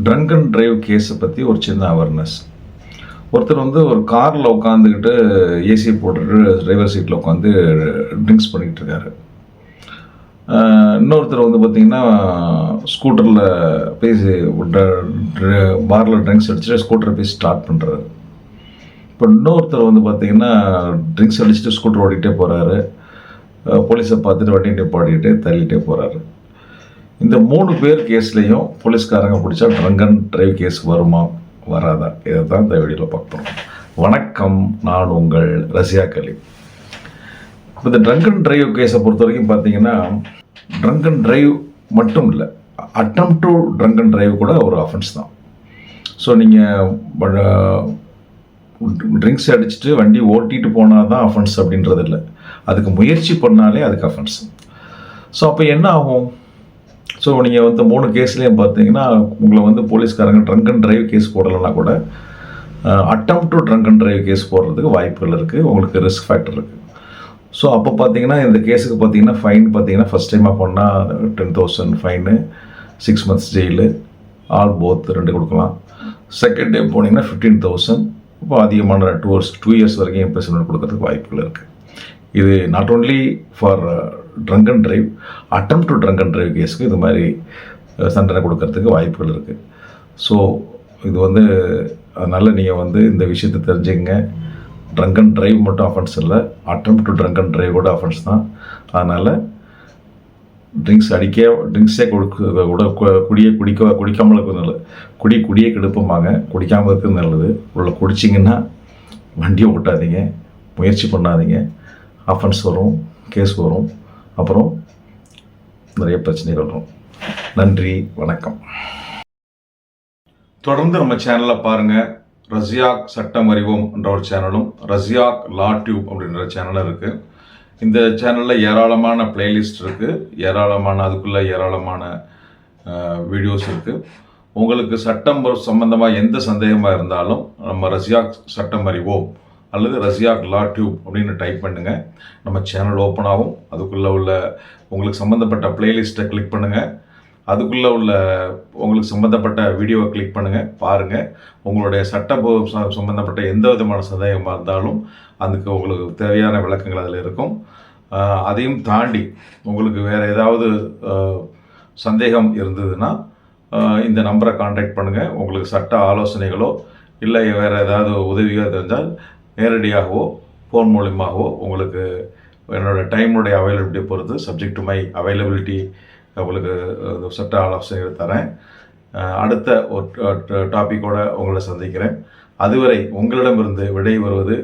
Trunk and drive கேஸை பற்றி ஒரு சின்ன அவேர்னஸ். ஒருத்தர் வந்து ஒரு காரில் உட்காந்துக்கிட்டு ஏசி போட்டுட்டு டிரைவர் சீட்டில் உட்காந்து ட்ரிங்க்ஸ் பண்ணிகிட்டு இருக்காரு. இன்னொருத்தர் வந்து பார்த்திங்கன்னா ஸ்கூட்டரில் பேசி பாரில் ட்ரிங்க்ஸ் அடிச்சுட்டு ஸ்கூட்டரை போய் ஸ்டார்ட் பண்ணுறாரு. இப்போ இன்னொருத்தர் வந்து பார்த்திங்கன்னா ட்ரிங்க்ஸ் அடிச்சுட்டு ஸ்கூட்டர் ஓடிக்கிட்டே போகிறாரு. போலீஸை பார்த்துட்டு வண்டி நிப்பாட்டிக்கிட்டே தள்ளிகிட்டே போகிறாரு. இந்த 3 பேர் கேஸ்லேயும் போலீஸ்காரங்க பிடிச்சா ட்ரங்க் அண்ட் டிரைவ் கேஸ் வருமா வராதா, இதை தான் இந்த வீடியோவில் பார்க்குறோம். வணக்கம், நான் உங்கள் ரஷ்யா கலீம். இப்போ இந்த ட்ரங்க் அண்ட் டிரைவ் கேஸை பொறுத்த வரைக்கும் பார்த்தீங்கன்னா ட்ரங்க் அண்ட் டிரைவ் மட்டும் இல்லை, attempt to drunk and drive கூட ஒரு அஃபென்ஸ் தான். ஸோ நீங்கள் ட்ரிங்க்ஸ் அடிச்சுட்டு வண்டி ஓட்டிகிட்டு போனால் தான் அஃபென்ஸ் அப்படின்றது இல்லை, அதுக்கு முயற்சி பண்ணாலே அதுக்கு அஃபென்ஸ். ஸோ அப்போ என்ன ஆகும்? ஸோ நீங்கள் வந்து 3 கேஸ்லேயும் பார்த்தீங்கன்னா உங்களை வந்து போலீஸ்காரங்க ட்ரங்க் அண்ட் டிரைவ் கேஸ் போடலைன்னா கூட attempt to drunk and drive case போடுறதுக்கு வாய்ப்புகள் இருக்குது, உங்களுக்கு ரிஸ்க் ஃபேக்டர் இருக்குது. ஸோ அப்போ பார்த்தீங்கன்னா இந்த கேஸுக்கு பார்த்தீங்கன்னா ஃபைன் பார்த்தீங்கன்னா ஃபஸ்ட் டைமாக பண்ணால் 10,000 fine, 6 months jail, all both 2 கொடுக்கலாம். செகண்ட் டைம் போனீங்கன்னா 15,000, இப்போ அதிகமான 2 years வரைக்கும் இம்ப்ரெஸ்மெண்ட் கொடுக்கறதுக்கு வாய்ப்புகள் இருக்குது. இது not only for drunk and drive, attempt to drunk and drive கேஸுக்கு இது மாதிரி தண்டனை கொடுக்கறதுக்கு வாய்ப்புகள் இருக்குது. ஸோ இது வந்து அதனால் நீங்கள் வந்து இந்த விஷயத்தை தெரிஞ்சுங்க. ட்ரங்க் அண்ட் டிரைவ் மட்டும் அஃபென்ஸ் இல்லை, attempt to drunk and drive கூட அஃபென்ஸ் தான். அதனால் ட்ரிங்க்ஸே குடிக்காமல் இருக்கிறது நல்லது. குடியே கெடுப்பமாங்க, குடிக்காமல் இருக்கிறது நல்லது. உள்ள குடிச்சிங்கன்னா வண்டியை ஓட்டாதீங்க, முயற்சி பண்ணாதீங்க, அஃபென்ஸ் வரும், கேஸ் வரும், அப்புறம் நிறைய பிரச்சனைகள் வரும். நன்றி, வணக்கம். தொடர்ந்து நம்ம சேனலை பாருங்கள். ரஷ்யாக் சட்டம் அறிவோம் என்ற ஒரு சேனலும், ரஷ்யாக் லா டியூப் அப்படின்ற சேனலும் இருக்குது. இந்த சேனலில் ஏராளமான பிளேலிஸ்ட் இருக்குது, அதுக்குள்ளே ஏராளமான வீடியோஸ் இருக்குது. உங்களுக்கு சட்டம் சம்பந்தமாக எந்த சந்தேகமாக இருந்தாலும் நம்ம ரஷ்யாக் சட்டம் அறிவோம் அல்லது ரஷ்யாக் லா டியூப் அப்படின்னு டைப் பண்ணுங்கள், நம்ம சேனல் ஓப்பன் ஆகும். அதுக்குள்ளே உள்ள உங்களுக்கு சம்மந்தப்பட்ட பிளேலிஸ்ட்டை கிளிக் பண்ணுங்கள், அதுக்குள்ளே உள்ள உங்களுக்கு சம்மந்தப்பட்ட வீடியோவை கிளிக் பண்ணுங்கள், பாருங்கள். உங்களுடைய சட்டம் சம்மந்தப்பட்ட எந்த விதமான சந்தேகமாக இருந்தாலும் அதுக்கு உங்களுக்கு தேவையான விளக்கங்கள் அதில் இருக்கும். அதையும் தாண்டி உங்களுக்கு வேறு ஏதாவது சந்தேகம் இருந்ததுன்னா இந்த நம்பரை கான்டாக்ட் பண்ணுங்கள். உங்களுக்கு சட்ட ஆலோசனைகளோ இல்லை வேறு ஏதாவது உதவியோ தெரிஞ்சால் நேரடியாகவோ ஃபோன் மூலியமாகவோ உங்களுக்கு என்னோடய டைமுடைய அவைலபிலிட்டியை பொறுத்து சப்ஜெக்ட் டு மை அவைலபிலிட்டி உங்களுக்கு சட்ட ஆலோசனைகள் தரேன். அடுத்த ஒரு டாப்பிக்கோடு உங்களை சந்திக்கிறேன். அதுவரை உங்களிடமிருந்து விடை வருவது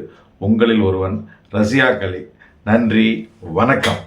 உங்களில் ஒருவன், ரஷ்யா கலீம். நன்றி, வணக்கம்.